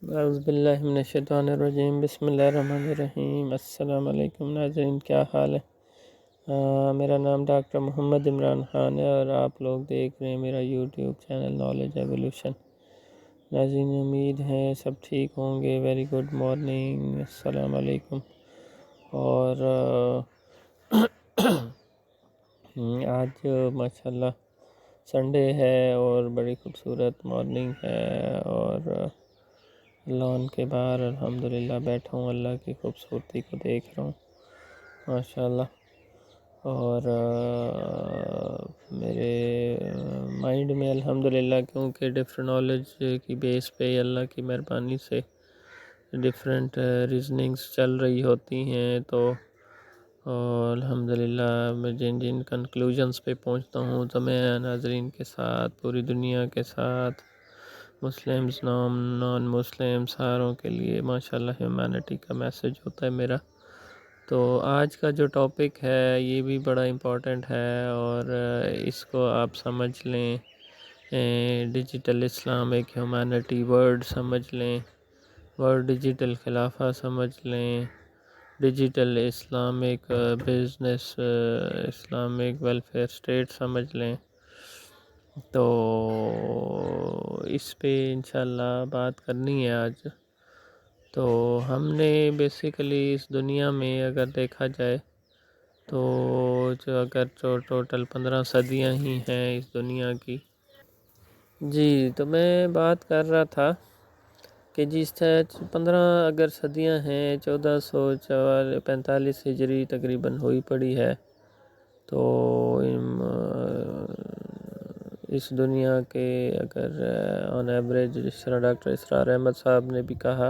اعوذ باللہ من الشیطان الرجیم، بسم اللہ الرحمن الرحیم۔ السلام علیکم ناظرین، کیا حال ہے؟ میرا نام ڈاکٹر محمد عمران خان ہے اور آپ لوگ دیکھ رہے ہیں میرا یوٹیوب چینل نالج ایولیوشن۔ ناظرین، امید ہے سب ٹھیک ہوں گے۔ ویری گڈ مارننگ، السلام علیکم۔ اور آج ماشاءاللہ سنڈے ہے اور بڑی خوبصورت مارننگ ہے، اور لان کے باہر الحمدللہ بیٹھا ہوں، اللہ کی خوبصورتی کو دیکھ رہا ہوں ماشاءاللہ۔ اور میرے مائنڈ میں الحمدللہ کیونکہ ڈفرینٹ نالج کی بیس پہ اللہ کی مہربانی سے ڈفرینٹ ریزننگز چل رہی ہوتی ہیں، تو الحمدللہ میں جن کنکلوژنس پہ پہنچتا ہوں تو میں ناظرین کے ساتھ، پوری دنیا کے ساتھ، مسلمز نان مسلم ساروں کے لیے ماشاءاللہ ہیومینٹی کا میسج ہوتا ہے میرا۔ تو آج کا جو ٹاپک ہے یہ بھی بڑا امپورٹنٹ ہے، اور اس کو آپ سمجھ لیں، ڈیجیٹل اسلام ایک ہیومینٹی ورڈ سمجھ لیں، ورڈ ڈیجیٹل خلافہ سمجھ لیں، digital Islamic business, Islamic welfare state سمجھ لیں۔ تو اس پہ انشاءاللہ بات کرنی ہے آج۔ تو ہم نے بیسیکلی اس دنیا میں اگر دیکھا جائے تو اگر ٹوٹل 15 صدیاں ہی ہیں اس دنیا کی۔ جی، تو میں بات کر رہا تھا کہ جس 15 اگر صدیاں ہیں، 1445 ہجری تقریباً ہوئی پڑی ہے، تو اس دنیا کے اگر آن ایوریج جس طرح ڈاکٹر اسرار احمد صاحب نے بھی کہا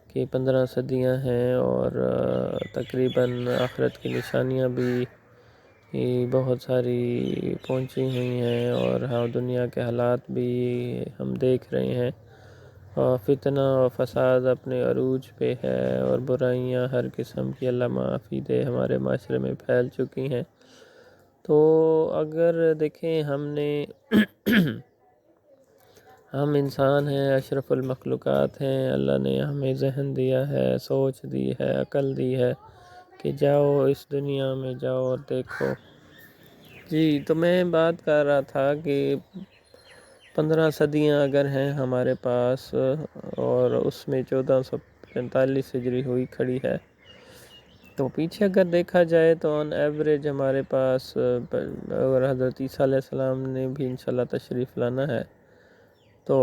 کہ 15 صدیاں ہیں، اور تقریباً آخرت کی نشانیاں بھی بہت ساری پہنچی ہوئی ہیں، اور دنیا کے حالات بھی ہم دیکھ رہے ہیں، اور فتنہ و فساد اپنے عروج پہ ہے، اور برائیاں ہر قسم کی اللہ معافی دے ہمارے معاشرے میں پھیل چکی ہیں۔ تو اگر دیکھیں ہم نے ہم انسان ہیں، اشرف المخلوقات ہیں، اللہ نے ہمیں ذہن دیا ہے، سوچ دی ہے، عقل دی ہے کہ جاؤ اس دنیا میں جاؤ اور دیکھو۔ جی، تو میں بات کر رہا تھا کہ 15 صدیاں اگر ہیں ہمارے پاس، اور اس میں 1445 ہجری ہوئی کھڑی ہے، تو پیچھے اگر دیکھا جائے تو آن ایوریج ہمارے پاس، اور حضرت عیسیٰ علیہ السلام نے بھی انشاءاللہ تشریف لانا ہے، تو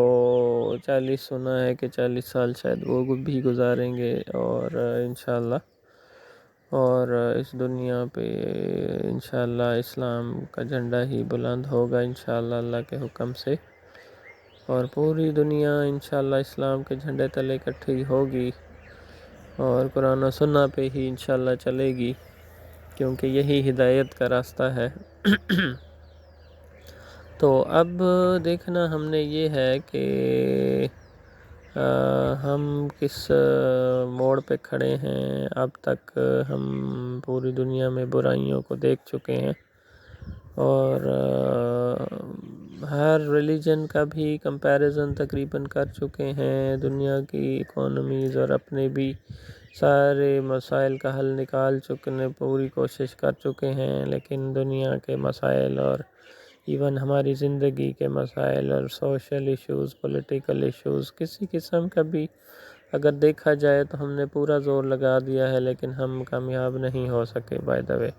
40 سنا ہے کہ 40 سال شاید وہ بھی گزاریں گے، اور انشاءاللہ اور اس دنیا پہ انشاءاللہ اسلام کا جھنڈا ہی بلند ہوگا انشاءاللہ اللہ کے حکم سے، اور پوری دنیا انشاءاللہ اسلام کے جھنڈے تلے اکٹھی ہوگی، اور قرآن و سنہ پہ ہی انشاءاللہ چلے گی، کیونکہ یہی ہدایت کا راستہ ہے۔ تو اب دیکھنا ہم نے یہ ہے کہ ہم کس موڑ پہ کھڑے ہیں۔ اب تک ہم پوری دنیا میں برائیوں کو دیکھ چکے ہیں، اور ہر ریلیجن کا بھی کمپیریزن تقریباً کر چکے ہیں، دنیا کی اکانومیز اور اپنے بھی سارے مسائل کا حل نکال چکے، پوری کوشش کر چکے ہیں، لیکن دنیا کے مسائل اور ایون ہماری زندگی کے مسائل اور سوشل ایشوز، پولیٹیکل ایشوز، کسی قسم کا بھی اگر دیکھا جائے تو ہم نے پورا زور لگا دیا ہے، لیکن ہم کامیاب نہیں ہو سکے بائی دا وے۔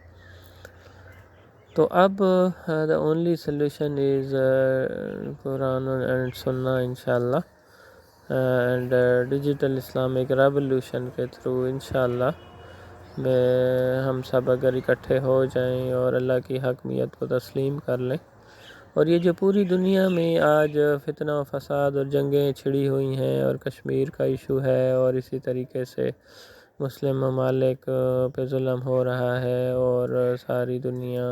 تو اب the only solution is Quran and سنہ انشاءاللہ، اینڈ ڈیجیٹل اسلامک ریولوشن کے تھرو انشاءاللہ ہم سب اگر اکٹھے ہو جائیں اور اللہ کی حاکمیت کو تسلیم کر لیں، اور یہ جو پوری دنیا میں آج فتنہ و فساد اور جنگیں چھڑی ہوئی ہیں، اور کشمیر کا ایشو ہے، اور اسی طریقے سے مسلم ممالک پہ ظلم ہو رہا ہے، اور ساری دنیا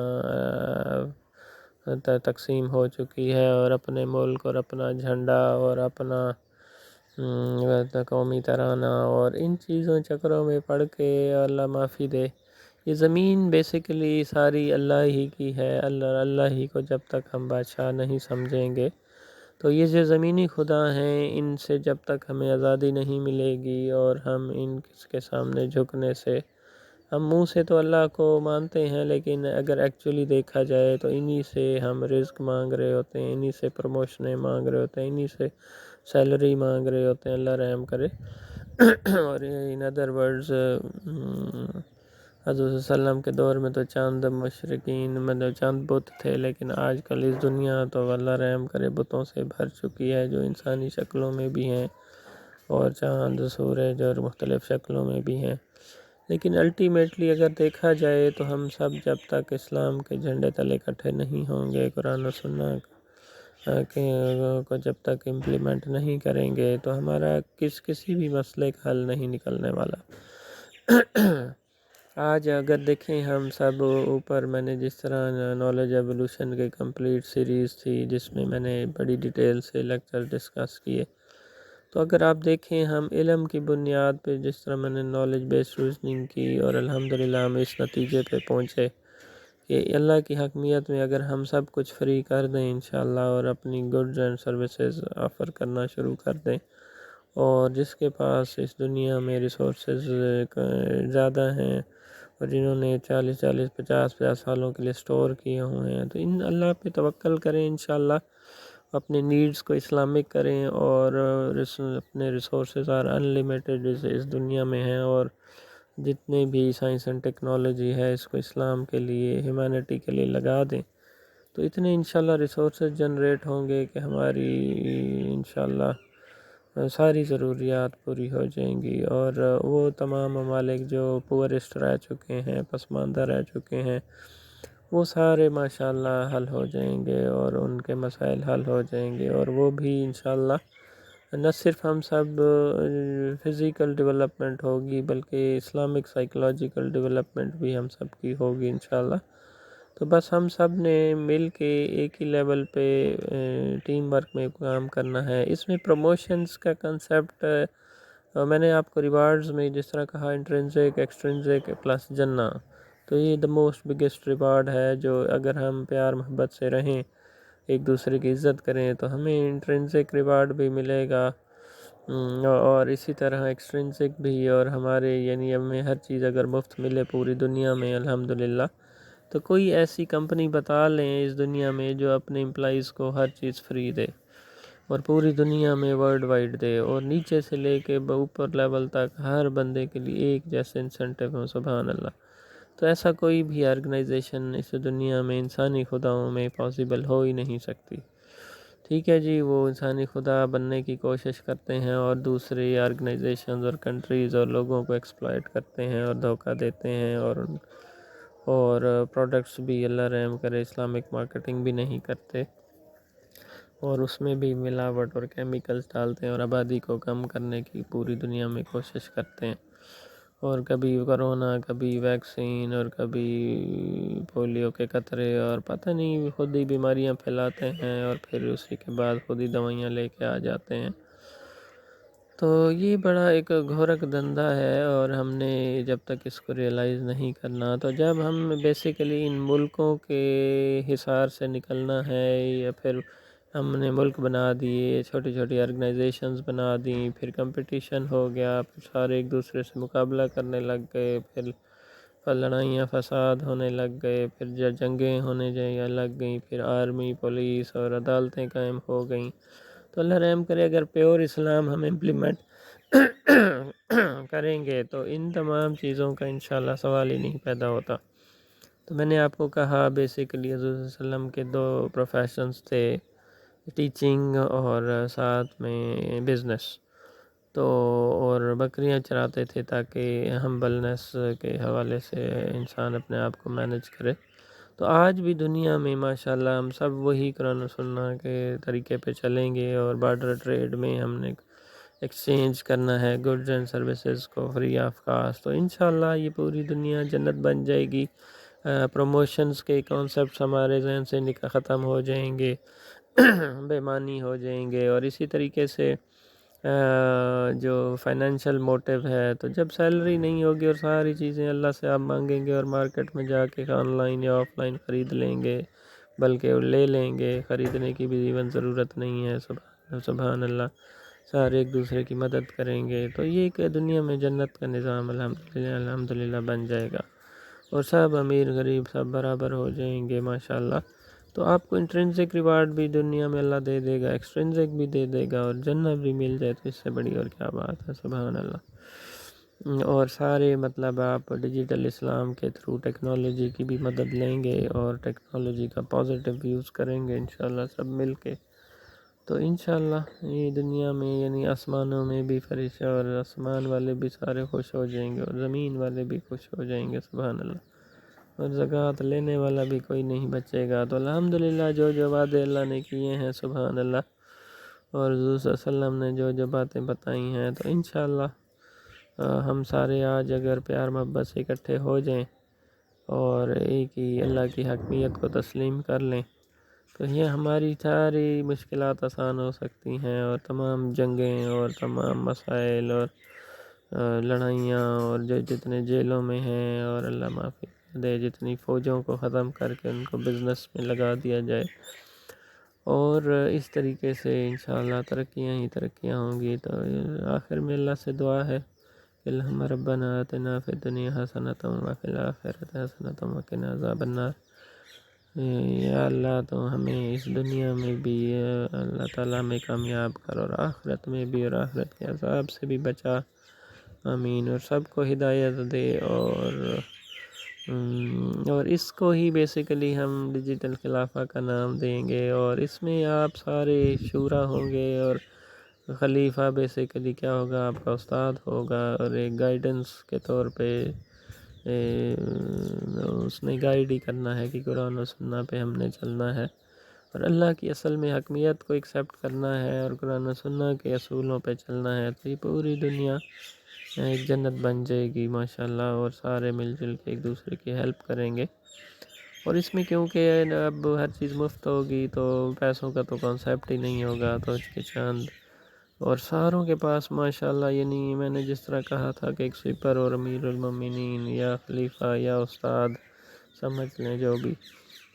تقسیم ہو چکی ہے، اور اپنے ملک اور اپنا جھنڈا اور اپنا قومی ترانہ اور ان چیزوں چکروں میں پڑھ کے اللہ معافی دے، یہ زمین بیسیکلی ساری اللہ ہی کی ہے، اللہ ہی کو جب تک ہم بادشاہ نہیں سمجھیں گے تو یہ جو زمینی خدا ہیں، ان سے جب تک ہمیں آزادی نہیں ملے گی اور ہم ان کے سامنے جھکنے سے، ہم منہ سے تو اللہ کو مانتے ہیں لیکن اگر ایکچولی دیکھا جائے تو انہی سے ہم رزق مانگ رہے ہوتے ہیں، انہی سے پروموشنیں مانگ رہے ہوتے ہیں، انہی سے سیلری مانگ رہے ہوتے ہیں، اللہ رحم کرے۔ اور ان ادر ورڈز حضرت صلی اللہ علیہ وسلم کے دور میں تو چاند مشرقین مطلب چاند بت تھے، لیکن آج کل اس دنیا تو اللہ رحم کرے بتوں سے بھر چکی ہے، جو انسانی شکلوں میں بھی ہیں اور چاند سورج اور مختلف شکلوں میں بھی ہیں۔ لیکن الٹیمیٹلی اگر دیکھا جائے تو ہم سب جب تک اسلام کے جھنڈے تلے اکٹھے نہیں ہوں گے، قرآن و سنت کو جب تک امپلیمنٹ نہیں کریں گے تو ہمارا کسی بھی مسئلے کا حل نہیں نکلنے والا۔ آج اگر دیکھیں ہم سب اوپر، میں نے جس طرح نالج ایولیوشن کی کمپلیٹ سیریز تھی جس میں میں نے بڑی ڈیٹیل سے لیکچر ڈسکس کیے، تو اگر آپ دیکھیں ہم علم کی بنیاد پہ جس طرح میں نے نالج بیسڈ ریزننگ کی اور الحمدللہ ہم اس نتیجے پہ پہنچے کہ اللہ کی حکمیت میں اگر ہم سب کچھ فری کر دیں انشاءاللہ اور اپنی گڈز اینڈ سروسز آفر کرنا شروع کر دیں، اور جس کے پاس اس دنیا میں ریسورسز زیادہ ہیں اور جنہوں نے 40 سالوں کے لیے سٹور کیے ہوئے ہیں، تو ان اللہ پہ توکل کریں انشاءاللہ، اپنے نیڈز کو اسلامک کریں اور اپنے ریسورسز اور انلیمیٹڈ اس دنیا میں ہیں، اور جتنے بھی سائنس اینڈ ٹیکنالوجی ہے اس کو اسلام کے لیے، ہیومینٹی کے لیے لگا دیں، تو اتنے انشاءاللہ ریسورسز جنریٹ ہوں گے کہ ہماری انشاءاللہ ساری ضروریات پوری ہو جائیں گی، اور وہ تمام ممالک جو پورسٹ رہ چکے ہیں، پسماندہ رہ چکے ہیں، وہ سارے ماشاءاللہ حل ہو جائیں گے اور ان کے مسائل حل ہو جائیں گے، اور وہ بھی انشاءاللہ نہ صرف ہم سب فزیکل ڈیولپمنٹ ہوگی بلکہ اسلامک سائیکولوجیکل ڈیولپمنٹ بھی ہم سب کی ہوگی انشاءاللہ۔ تو بس ہم سب نے مل کے ایک ہی لیول پہ ٹیم ورک میں کام کرنا ہے۔ اس میں پروموشنز کا کنسیپٹ میں نے آپ کو ریوارڈز میں جس طرح کہا انٹرنزک، ایکسٹرنزک پلس جنہ، تو یہ دا موسٹ بگیسٹ ریوارڈ ہے، جو اگر ہم پیار محبت سے رہیں، ایک دوسرے کی عزت کریں تو ہمیں انٹرنزک ریوارڈ بھی ملے گا، اور اسی طرح ایکسٹرنزک بھی، اور ہمارے یعنی ہمیں ہر چیز اگر مفت ملے پوری دنیا میں الحمدللہ، تو کوئی ایسی کمپنی بتا لیں اس دنیا میں جو اپنے امپلائیز کو ہر چیز فری دے اور پوری دنیا میں ورلڈ وائڈ دے، اور نیچے سے لے کے اوپر لیول تک ہر بندے کے لیے ایک جیسے انسینٹیو ہوں، سبحان اللہ۔ تو ایسا کوئی بھی آرگنائزیشن اس دنیا میں انسانی خداؤں میں پاسبل ہو ہی نہیں سکتی۔ ٹھیک ہے جی، وہ انسانی خدا بننے کی کوشش کرتے ہیں اور دوسرے آرگنائزیشنز اور کنٹریز اور لوگوں کو ایکسپلائٹ کرتے ہیں اور دھوکہ دیتے ہیں، اور پروڈکٹس بھی اللہ رحم کرے اسلامک مارکیٹنگ بھی نہیں کرتے، اور اس میں بھی ملاوٹ اور کیمیکلز ڈالتے ہیں اور آبادی کو کم کرنے کی پوری دنیا میں کوشش کرتے ہیں، اور کبھی کرونا، کبھی ویکسین، اور کبھی پولیو کے قطرے، اور پتہ نہیں خود ہی بیماریاں پھیلاتے ہیں اور پھر اسی کے بعد خود ہی دوائیاں لے کے آ جاتے ہیں۔ تو یہ بڑا ایک گھورک دھندا ہے، اور ہم نے جب تک اس کو ریئلائز نہیں کرنا، تو جب ہم بیسیکلی ان ملکوں کے حصار سے نکلنا ہے، یا پھر ہم نے ملک بنا دیے، چھوٹی چھوٹی آرگنائزیشنز بنا دیں، پھر کمپٹیشن ہو گیا، پھر سارے ایک دوسرے سے مقابلہ کرنے لگ گئے، پھر لڑائیاں فساد ہونے لگ گئے، پھر جنگیں ہونے لگ گئیں، پھر آرمی، پولیس اور عدالتیں قائم ہو گئیں، تو اللہ رحم کرے اگر پیور اسلام ہم امپلیمنٹ کریں گے تو ان تمام چیزوں کا انشاءاللہ سوال ہی نہیں پیدا ہوتا۔ تو میں نے آپ کو کہا بیسیکلی حضور صلی اللہ علیہ وسلم کے دو پروفیشنز تھے، ٹیچنگ اور ساتھ میں بزنس، تو اور بکریاں چراتے تھے تاکہ ہمبلنس کے حوالے سے انسان اپنے آپ کو مینج کرے۔ تو آج بھی دنیا میں ماشاءاللہ ہم سب وہی قرآن و سنت کے طریقے پہ چلیں گے، اور بارڈر ٹریڈ میں ہم نے ایکسچینج کرنا ہے گڈز اینڈ سروسز کو فری آف کاسٹ، تو انشاءاللہ یہ پوری دنیا جنت بن جائے گی۔ پروموشنز کے کانسیپٹس ہمارے ذہن سے ختم ہو جائیں گے، بے معنی ہو جائیں گے، اور اسی طریقے سے جو فائنینشیل موٹیو ہے، تو جب سیلری نہیں ہوگی اور ساری چیزیں اللہ سے آپ مانگیں گے اور مارکیٹ میں جا کے آن لائن یا آف لائن خرید لیں گے، بلکہ وہ لے لیں گے، خریدنے کی بھی ایون ضرورت نہیں ہے۔ سبحان اللہ، سارے ایک دوسرے کی مدد کریں گے، تو یہ کہ دنیا میں جنت کا نظام الحمدللہ بن جائے گا، اور سب امیر غریب سب برابر ہو جائیں گے ماشاءاللہ۔ تو آپ کو انٹرنسک ریوارڈ بھی دنیا میں اللہ دے دے گا، ایکسٹرنسک بھی دے دے گا، اور جنت بھی مل جائے تو اس سے بڑی اور کیا بات ہے، سبحان اللہ۔ اور سارے مطلب آپ ڈیجیٹل اسلام کے تھرو ٹیکنالوجی کی بھی مدد لیں گے، اور ٹیکنالوجی کا پازیٹیو یوز کریں گے انشاءاللہ سب مل کے، تو انشاءاللہ یہ دنیا میں یعنی آسمانوں میں بھی فرشتے اور آسمان والے بھی سارے خوش ہو جائیں گے، اور زمین والے بھی خوش ہو جائیں گے، سبحان اللہ۔ اور زکوٰۃ لینے والا بھی کوئی نہیں بچے گا، تو الحمدللہ جو جو وعدے اللہ نے کیے ہیں، سبحان اللہ، اور حضور صلی اللہ علیہ وسلم نے جو جو باتیں بتائی ہیں، تو انشاءاللہ ہم سارے آج اگر پیار محبت سے اکٹھے ہو جائیں اور ایک ہی اللہ کی حکمیت کو تسلیم کر لیں، تو یہ ہماری ساری مشکلات آسان ہو سکتی ہیں، اور تمام جنگیں اور تمام مسائل اور لڑائیاں اور جو جتنے جیلوں میں ہیں، اور اللہ معافی دے جتنی فوجوں کو ختم کر کے ان کو بزنس میں لگا دیا جائے، اور اس طریقے سے انشاءاللہ ترقیاں ہی ترقیاں ہوں گی۔ تو آخر میں اللہ سے دعا ہے کہ اللہم ربنا آتنا فی الدنیا حسنۃ وفی الآخرۃ حسنۃ وقنا عذاب النار۔ یا اللہ تو ہمیں اس دنیا میں بھی اللہ تعالیٰ میں کامیاب کر، اور آخرت میں بھی، اور آخرت کے عذاب سے بھی بچا، آمین۔ اور سب کو ہدایت دے، اور اس کو ہی بیسیکلی ہم ڈیجیٹل خلافہ کا نام دیں گے، اور اس میں آپ سارے شورا ہوں گے، اور خلیفہ بیسیکلی کیا ہوگا، آپ کا استاد ہوگا، اور ایک گائیڈنس کے طور پہ اس نے گائیڈ ہی کرنا ہے کہ قرآن و سنت پہ ہم نے چلنا ہے، اور اللہ کی اصل میں حکمیت کو ایکسیپٹ کرنا ہے، اور قرآن و سنت کے اصولوں پہ چلنا ہے، تو یہ پوری دنیا ایک جنت بن جائے گی ماشاءاللہ، اور سارے مل جل کے ایک دوسرے کی ہیلپ کریں گے۔ اور اس میں کیونکہ اب ہر چیز مفت ہوگی، تو پیسوں کا تو کانسیپٹ ہی نہیں ہوگا، تو اس کے چاند، اور ساروں کے پاس ماشاءاللہ، یعنی میں نے جس طرح کہا تھا کہ ایک سویپر اور امیر المومنین یا خلیفہ یا استاد سمجھ لیں جو بھی،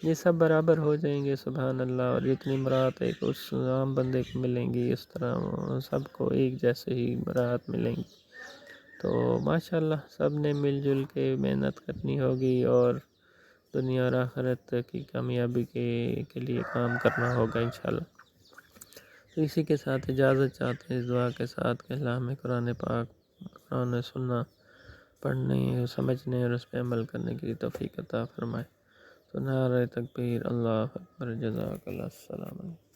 یہ سب برابر ہو جائیں گے، سبحان اللہ، اور جتنی برات ایک اس عام بندے کو ملیں گی، اس طرح سب کو ایک جیسے ہی برات ملیں گی۔ تو ماشاءاللہ سب نے مل جل کے محنت کرنی ہوگی، اور دنیا اور آخرت کی کامیابی کے لیے کام کرنا ہوگا انشاءاللہ۔ تو اسی کے ساتھ اجازت چاہتے ہیں اس دعا کے ساتھ کہ اللہ ہمیں قرآن پاک، قرآن سننا، پڑھنے، سمجھنے اور اس پہ عمل کرنے کی توفیق عطا فرمائے۔ تو نعرہ تکبیر، اللہ اکبر، جزاک اللہ، السلام علیکم۔